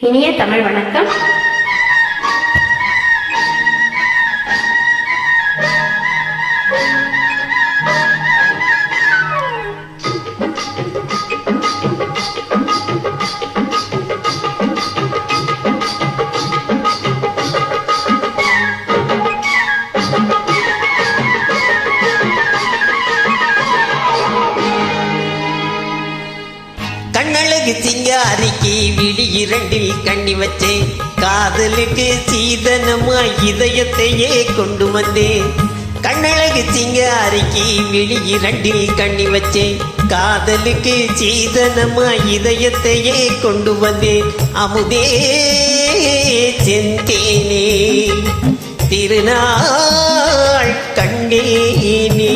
இனிய தமிழ் வணக்கம். கண்ணழகு சிங்காரிக்கு விழி இரண்டில் கண்ணி வச்சேன். காதலுக்கு சீதனமாய் இதயத்தையே கொண்டு வந்தேன். கண்ணழகு சிங்காரிக்கு விழி இரண்டில் கண்ணி வச்சேன். காதலுக்கு சீதனமாய் இதயத்தையே கொண்டு வந்தேன். அமுதே செந்தேனே திருநாள் கண்டேனே.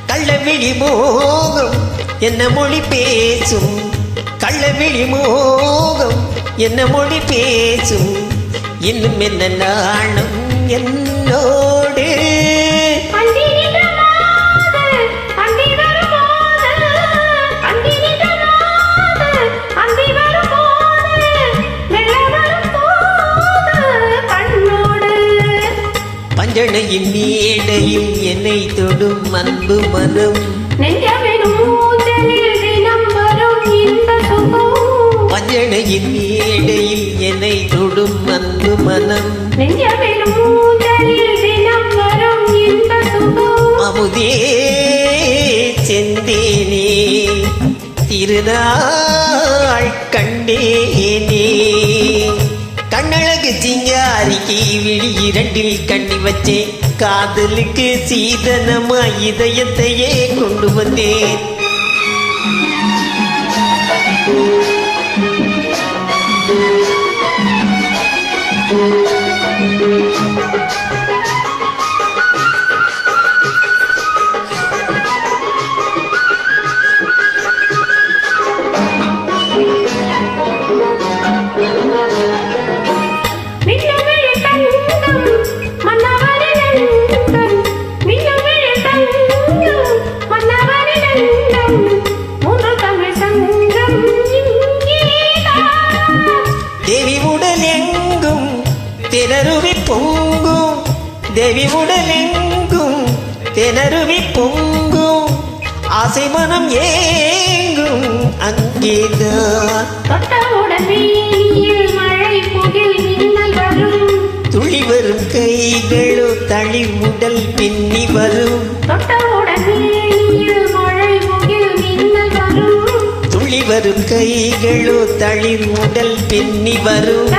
கள்ளவிழி மோகம் என்ன மொழி பேசும். கள்ளவிழி மோகம் என்ன மொழி பேசும். இன்னும் என்ன நாணம் என்னோடு. பஞ்சனையின் மேடையில் என்னை தொடும் அன்பு மனம். பஞ்சனையின் மேடையில் என்னை தொடும் அன்பு மனம். அமுதே செந்தேனே திருநாள் கண்டேனே. கண்ணழகு சிங்காரிக்கு விழி இரண்டில் கண்ணி வச்சேன். காதலுக்கு சீதனமாய் இதயத்தையே கொண்டு வந்தேன். தேவி உடல் எங்கும் திணறுவி பொங்கும். தேவி உடல் எங்கும் திணறுவி பொங்கும். ஆசை மனம் ஏங்கும் அங்கேதான். துளி வரும் கைகளோ தளி உடல் பின்னி வரும். துளி வரும் கைகளோ தளிர் உடல் பின்னி வரும்.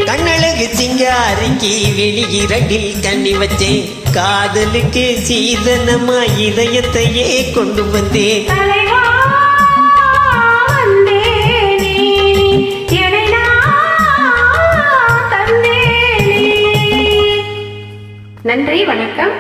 கண்ணழகு சிங்காரிக்கு விழி இரண்டில் கண்ணி வச்சேன். காதலுக்கு சீதனமாய் இதயத்தையே கொண்டு வந்தேன். நன்றி, வணக்கம்.